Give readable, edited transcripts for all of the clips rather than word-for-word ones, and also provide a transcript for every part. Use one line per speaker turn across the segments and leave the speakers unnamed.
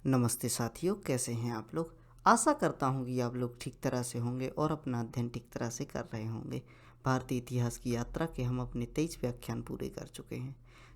नमस्ते साथियों, कैसे हैं आप लोग। आशा करता हूं कि आप लोग ठीक तरह से होंगे और अपना अध्ययन ठीक तरह से कर रहे होंगे। भारतीय इतिहास की यात्रा के हम अपने 23 व्याख्यान पूरे कर चुके हैं।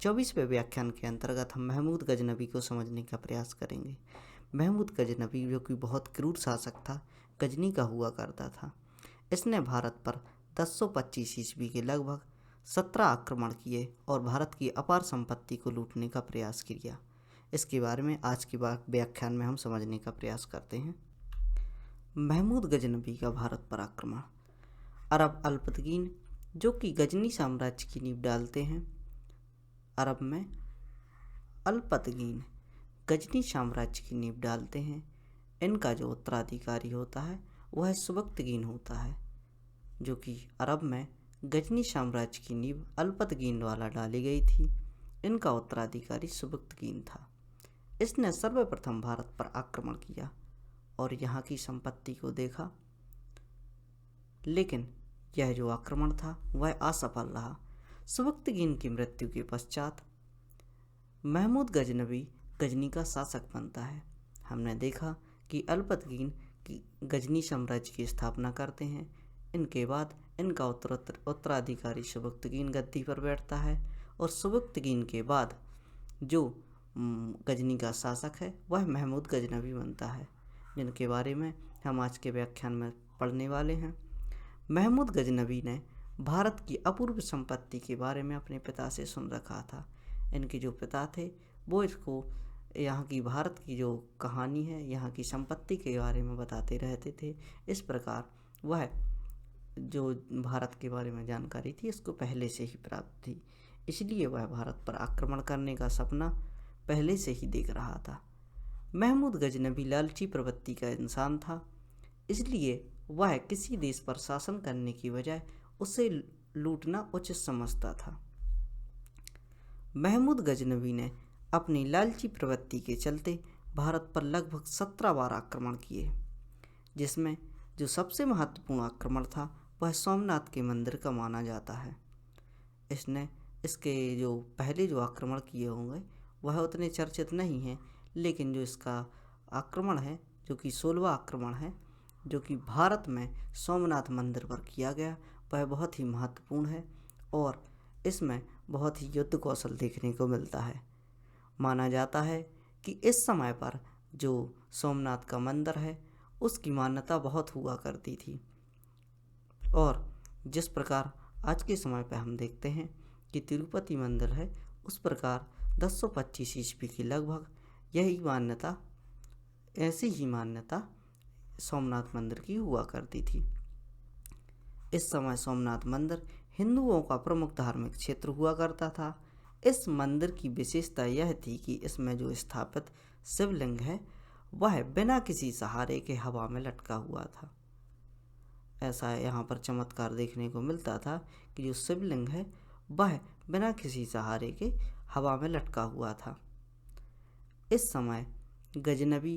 24वें व्याख्यान के अंतर्गत हम महमूद गजनबी को समझने का प्रयास करेंगे। महमूद गजनबी जो कि बहुत क्रूर शासक था, गजनी का हुआ करता था। इसने भारत पर 1025 ईस्वी के लगभग 17 आक्रमण किए और भारत की अपार संपत्ति को लूटने का प्रयास किया। इसके बारे में आज की व्याख्यान में हम समझने का प्रयास करते हैं। महमूद गजनबी का भारत पर आक्रमण। अरब अल्पतगीन जो कि गजनी साम्राज्य की नींव डालते हैं। अरब में अल्पतगीन गजनी साम्राज्य की नींव डालते हैं। इनका जो उत्तराधिकारी होता है वह सुबक्तगीन होता है, जो कि अरब में गजनी साम्राज्य की नींव अल्पतगीन द्वारा डाली गई थी। इनका उत्तराधिकारी सुबक्तगीन था। इसने सर्वप्रथम भारत पर आक्रमण किया और यहाँ की संपत्ति को देखा, लेकिन यह जो आक्रमण था वह असफल रहा। सुबक्तगीन की मृत्यु के पश्चात महमूद गजनबी गजनी का शासक बनता है। हमने देखा कि अल्पतगीन की गजनी साम्राज्य की स्थापना करते हैं। इनके बाद इनका उत्तराधिकारी सुबक्तगीन गद्दी पर बैठता है और सुबक्तगीन के बाद जो गजनी का शासक है वह महमूद गजनबी बनता है, जिनके बारे में हम आज के व्याख्यान में पढ़ने वाले हैं। महमूद गजनबी ने भारत की अपूर्व संपत्ति के बारे में अपने पिता से सुन रखा था। इनके जो पिता थे वो इसको यहाँ की भारत की जो कहानी है, यहाँ की संपत्ति के बारे में बताते रहते थे। इस प्रकार वह जो भारत के बारे में जानकारी थी इसको पहले से ही प्राप्त थी, इसलिए वह भारत पर आक्रमण करने का सपना पहले से ही देख रहा था। महमूद गजनबी लालची प्रवृत्ति का इंसान था, इसलिए वह किसी देश पर शासन करने की बजाय उसे लूटना उचित समझता था। महमूद गजनबी ने अपनी लालची प्रवृत्ति के चलते भारत पर लगभग 17 बार आक्रमण किए, जिसमें जो सबसे महत्वपूर्ण आक्रमण था वह सोमनाथ के मंदिर का माना जाता है। इसने इसके जो पहले जो आक्रमण किए होंगे वह उतने चर्चित नहीं हैं, लेकिन जो इसका आक्रमण है जो कि 16वां आक्रमण है, जो कि भारत में सोमनाथ मंदिर पर किया गया, वह बहुत ही महत्वपूर्ण है और इसमें बहुत ही युद्ध कौशल देखने को मिलता है। माना जाता है कि इस समय पर जो सोमनाथ का मंदिर है उसकी मान्यता बहुत हुआ करती थी, और जिस प्रकार आज के समय पर हम देखते हैं कि तिरुपति मंदिर है, उस प्रकार 1025 ईस्वी की लगभग यही मान्यता, ऐसी ही मान्यता सोमनाथ मंदिर की हुआ करती थी। इस समय सोमनाथ मंदिर हिंदुओं का प्रमुख धार्मिक क्षेत्र हुआ करता था। इस मंदिर की विशेषता यह थी कि इसमें जो स्थापित शिवलिंग है वह बिना किसी सहारे के हवा में लटका हुआ था। ऐसा यहाँ पर चमत्कार देखने को मिलता था कि जो शिवलिंग है वह बिना किसी सहारे के हवा में लटका हुआ था। इस समय गजनबी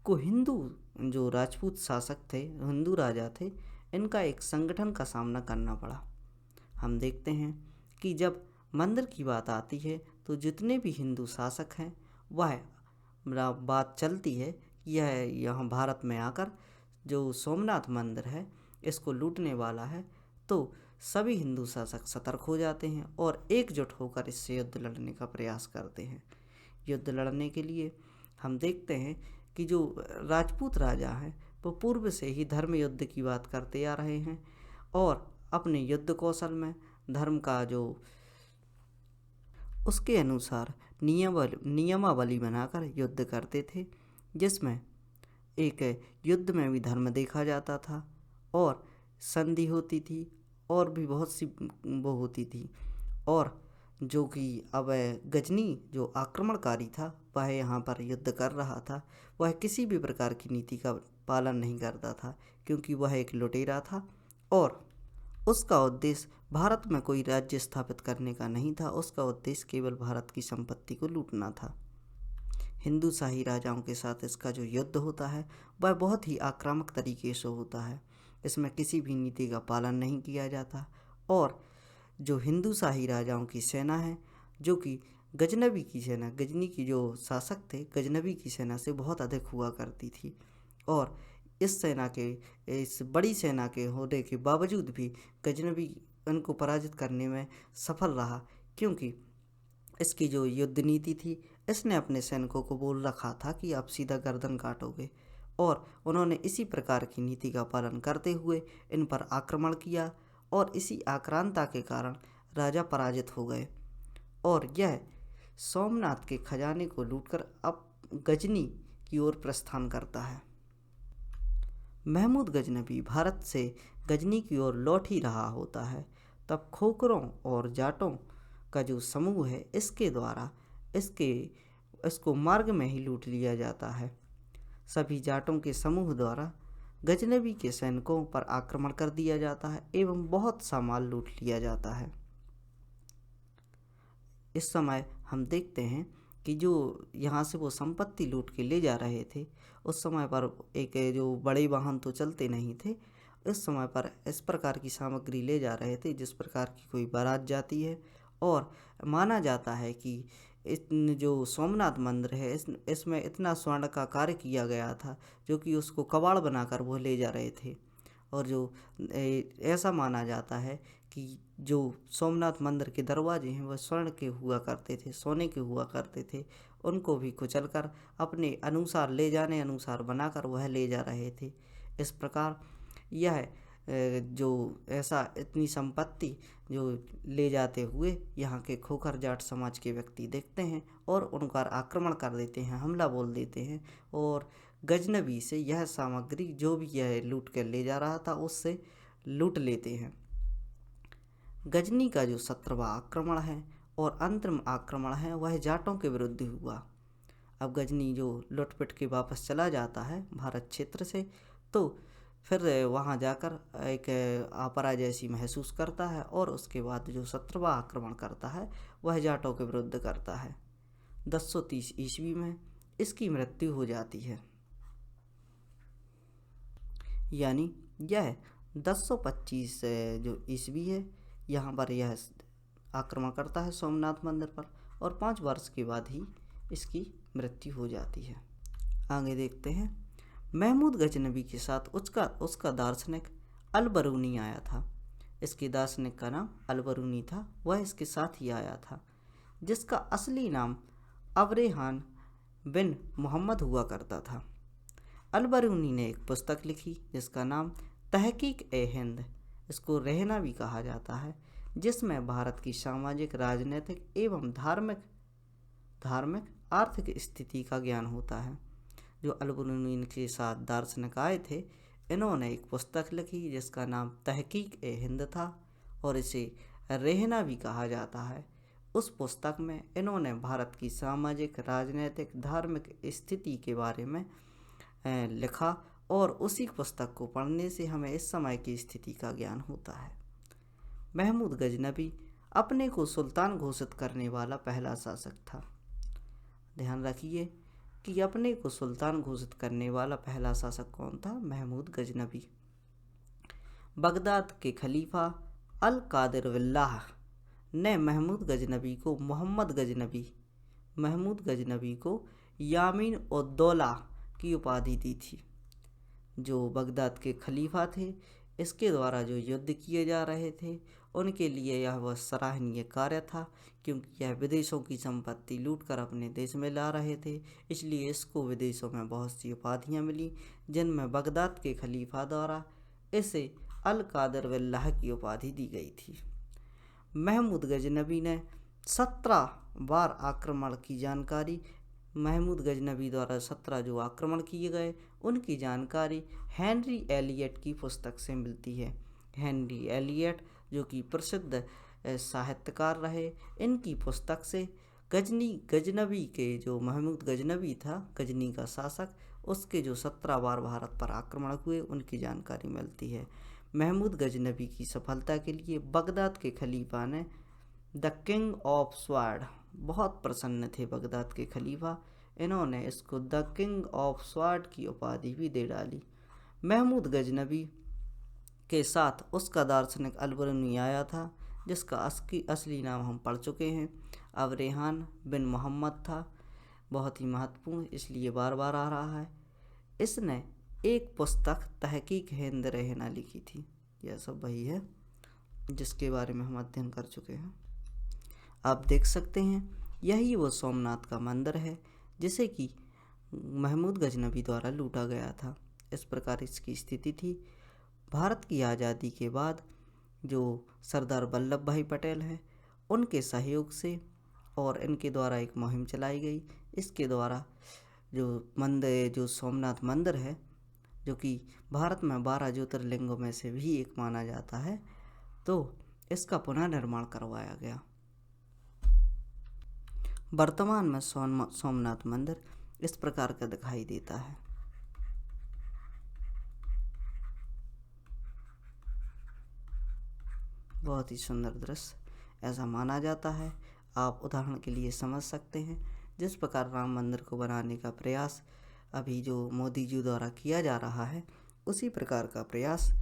को हिंदू जो राजपूत शासक थे, हिंदू राजा थे, इनका एक संगठन का सामना करना पड़ा। हम देखते हैं कि जब मंदिर की बात आती है तो जितने भी हिंदू शासक हैं वह बात चलती है कि यह यहाँ भारत में आकर जो सोमनाथ मंदिर है इसको लूटने वाला है, तो सभी हिंदू शासक सतर्क हो जाते हैं और एकजुट होकर इससे युद्ध लड़ने का प्रयास करते हैं। युद्ध लड़ने के लिए हम देखते हैं कि जो राजपूत राजा हैं वो पूर्व से ही धर्म युद्ध की बात करते आ रहे हैं और अपने युद्ध कौशल में धर्म का जो उसके अनुसार नियमावली बनाकर युद्ध करते थे, जिसमें एक युद्ध में भी धर्म देखा जाता था और संधि होती थी और भी बहुत सी वो होती थी। और जो कि अब गजनी जो आक्रमणकारी था वह यहाँ पर युद्ध कर रहा था, वह किसी भी प्रकार की नीति का पालन नहीं करता था, क्योंकि वह एक लुटेरा था और उसका उद्देश्य भारत में कोई राज्य स्थापित करने का नहीं था। उसका उद्देश्य केवल भारत की संपत्ति को लूटना था। हिंदू शाही राजाओं के साथ इसका जो युद्ध होता है वह बहुत ही आक्रामक तरीके से होता है। इसमें किसी भी नीति का पालन नहीं किया जाता और जो हिंदू शाही राजाओं की सेना है जो कि गजनबी की सेना, गजनी की जो शासक थे गजनबी की सेना से बहुत अधिक हुआ करती थी और इस बड़ी सेना के होने के बावजूद भी गजनबी उनको पराजित करने में सफल रहा, क्योंकि इसकी जो युद्ध नीति थी, इसने अपने सैनिकों को बोल रखा था कि आप सीधा गर्दन काटोगे, और उन्होंने इसी प्रकार की नीति का पालन करते हुए इन पर आक्रमण किया और इसी आक्रांता के कारण राजा पराजित हो गए और यह सोमनाथ के खजाने को लूटकर अब गजनी की ओर प्रस्थान करता है। महमूद गजनबी भारत से गजनी की ओर लौट ही रहा होता है, तब खोखरों और जाटों का जो समूह है इसके द्वारा इसको मार्ग में ही लूट लिया जाता है। सभी जाटों के समूह द्वारा गजनबी के सैनिकों पर आक्रमण कर दिया जाता है एवं बहुत सा माल लूट लिया जाता है। इस समय हम देखते हैं कि जो यहाँ से वो संपत्ति लूट के ले जा रहे थे, उस समय पर एक जो बड़े वाहन तो चलते नहीं थे, इस समय पर इस प्रकार की सामग्री ले जा रहे थे जिस प्रकार की कोई बारात जाती है, और माना जाता है कि इस जो सोमनाथ मंदिर है इसमें इतना स्वर्ण का कार्य किया गया था जो कि उसको कबाड़ बनाकर वो ले जा रहे थे। और जो ऐसा माना जाता है कि जो सोमनाथ मंदिर के दरवाजे हैं वह स्वर्ण के हुआ करते थे, सोने के हुआ करते थे, उनको भी कुचलकर अपने अनुसार ले जाने अनुसार बनाकर वह ले जा रहे थे। इस प्रकार यह जो ऐसा इतनी संपत्ति जो ले जाते हुए यहाँ के खोखर जाट समाज के व्यक्ति देखते हैं और उन पर आक्रमण कर देते हैं, हमला बोल देते हैं और गजनबी से यह सामग्री जो भी यह लूट कर ले जा रहा था उससे लूट लेते हैं। गजनी का जो 17वां आक्रमण है और अंतिम आक्रमण है वह जाटों के विरुद्ध हुआ। अब गजनी जो लुटपुट के वापस चला जाता है भारत क्षेत्र से, तो फिर वहाँ जाकर एक अपराजय सी महसूस करता है और उसके बाद जो 17वां आक्रमण करता है वह जाटों के विरुद्ध करता है। 1030 ईस्वी में इसकी मृत्यु हो जाती है, यानी यह 1025 जो ईस्वी है यहाँ पर यह आक्रमण करता है सोमनाथ मंदिर पर और 5 वर्ष के बाद ही इसकी मृत्यु हो जाती है। आगे देखते हैं। महमूद गजनबी के साथ उसका दार्शनिक अल-बरूनी आया था। इसके दार्शनिक का नाम अल-बरूनी था, वह इसके साथ ही आया था, जिसका असली नाम अबरेहान बिन मोहम्मद हुआ करता था। अल-बरूनी ने एक पुस्तक लिखी जिसका नाम तहकीक-ए-हिंद, इसको रहना भी कहा जाता है, जिसमें भारत की सामाजिक, राजनीतिक एवं धार्मिक आर्थिक स्थिति का ज्ञान होता है। जो अल-बरूनी के साथ दार्शनिक आए थे, इन्होंने एक पुस्तक लिखी जिसका नाम तहकीक-ए-हिंद था और इसे रहना भी कहा जाता है। उस पुस्तक में इन्होंने भारत की सामाजिक, राजनीतिक, धार्मिक स्थिति के बारे में लिखा और उसी पुस्तक को पढ़ने से हमें इस समय की स्थिति का ज्ञान होता है। महमूद गजनबी अपने को सुल्तान घोषित करने वाला पहला शासक था। ध्यान रखिए कि अपने को सुल्तान घोषित करने वाला पहला शासक कौन था? महमूद गजनबी। बगदाद के खलीफा अल-कादिर बिल्लाह ने महमूद गजनबी को यामीन उद-दौला की उपाधि दी थी। जो बगदाद के खलीफा थे, इसके द्वारा जो युद्ध किए जा रहे थे उनके लिए यह वह सराहनीय कार्य था, क्योंकि यह विदेशों की संपत्ति लूटकर अपने देश में ला रहे थे, इसलिए इसको विदेशों में बहुत सी उपाधियाँ मिली, जिनमें बगदाद के खलीफा द्वारा इसे अल-कादिर बिल्लाह की उपाधि दी गई थी। महमूद गजनबी ने 17 बार आक्रमण की जानकारी, महमूद गजनबी द्वारा 17 जो आक्रमण किए गए उनकी जानकारी हेनरी एलियट की पुस्तक से मिलती है। हेनरी एलियट जो कि प्रसिद्ध साहित्यकार रहे, इनकी पुस्तक से गजनबी के जो महमूद गजनबी था, गजनी का शासक, उसके जो 17 बार भारत पर आक्रमण हुए उनकी जानकारी मिलती है। महमूद गजनबी की सफलता के लिए बगदाद के खलीफा ने द किंग ऑफ स्वॉर्ड, बहुत प्रसन्न थे बगदाद के खलीफा, इन्होंने इसको द किंग ऑफ स्वॉर्ड की उपाधि भी दे डाली। महमूद गजनबी के साथ उसका दार्शनिक अल-बरूनी आया था, जिसका असली नाम हम पढ़ चुके हैं। अब रेहान बिन मोहम्मद था, बहुत ही महत्वपूर्ण, इसलिए बार बार आ रहा है। इसने एक पुस्तक तहकीक हिंद रहना लिखी थी। यह सब वही है जिसके बारे में हम अध्ययन कर चुके हैं। आप देख सकते हैं यही वो सोमनाथ का मंदिर है जिसे कि महमूद गजनबी द्वारा लूटा गया था। इस प्रकार इसकी स्थिति थी। भारत की आज़ादी के बाद जो सरदार वल्लभ भाई पटेल हैं उनके सहयोग से और इनके द्वारा एक मुहिम चलाई गई। इसके द्वारा जो सोमनाथ मंदिर है, जो कि भारत में 12 ज्योतिर्लिंगों में से भी एक माना जाता है, तो इसका पुनर्निर्माण करवाया गया। वर्तमान में सोमनाथ मंदिर इस प्रकार का दिखाई देता है। बहुत ही सुंदर दृश्य, ऐसा माना जाता है। आप उदाहरण के लिए समझ सकते हैं, जिस प्रकार राम मंदिर को बनाने का प्रयास अभी जो मोदी जी द्वारा किया जा रहा है, उसी प्रकार का प्रयास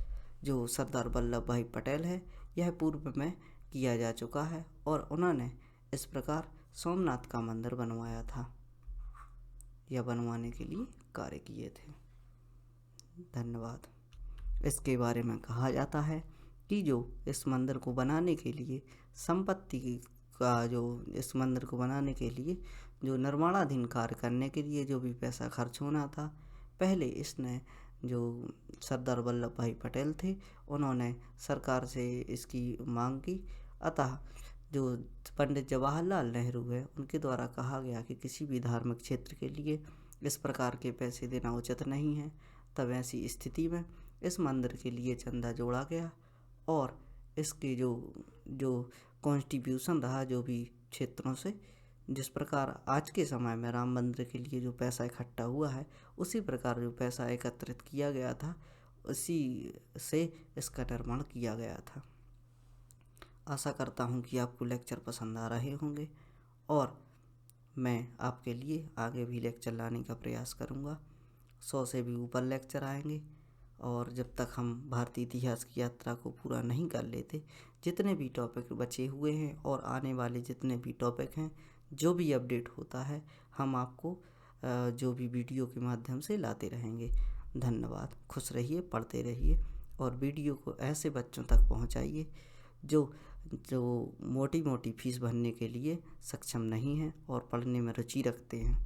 जो सरदार वल्लभ भाई पटेल है यह पूर्व में किया जा चुका है और उन्होंने इस प्रकार सोमनाथ का मंदिर बनवाया था या बनवाने के लिए कार्य किए थे। धन्यवाद। इसके बारे में कहा जाता है कि जो इस मंदिर को बनाने के लिए इस मंदिर को बनाने के लिए जो निर्माणाधीन कार्य करने के लिए जो भी पैसा खर्च होना था, पहले इसने जो सरदार वल्लभ भाई पटेल थे उन्होंने सरकार से इसकी मांग की। अतः जो पंडित जवाहरलाल नेहरू है उनके द्वारा कहा गया कि किसी भी धार्मिक क्षेत्र के लिए इस प्रकार के पैसे देना उचित नहीं है। तब ऐसी स्थिति में इस मंदिर के लिए चंदा जोड़ा गया और इसके जो कॉन्स्टिट्यूशन रहा जो भी क्षेत्रों से, जिस प्रकार आज के समय में राम मंदिर के लिए जो पैसा इकट्ठा हुआ है उसी प्रकार जो पैसा एकत्रित किया गया था उसी से इसका निर्माण किया गया था। आशा करता हूँ कि आपको लेक्चर पसंद आ रहे होंगे और मैं आपके लिए आगे भी लेक्चर लाने का प्रयास करूँगा। 100 से भी ऊपर लेक्चर आएंगे और जब तक हम भारतीय इतिहास की यात्रा को पूरा नहीं कर लेते, जितने भी टॉपिक बचे हुए हैं और आने वाले जितने भी टॉपिक हैं, जो भी अपडेट होता है हम आपको जो भी वीडियो के माध्यम से लाते रहेंगे। धन्यवाद। खुश रहिए, पढ़ते रहिए और वीडियो को ऐसे बच्चों तक पहुंचाइए जो मोटी मोटी फीस भरने के लिए सक्षम नहीं हैं और पढ़ने में रुचि रखते हैं।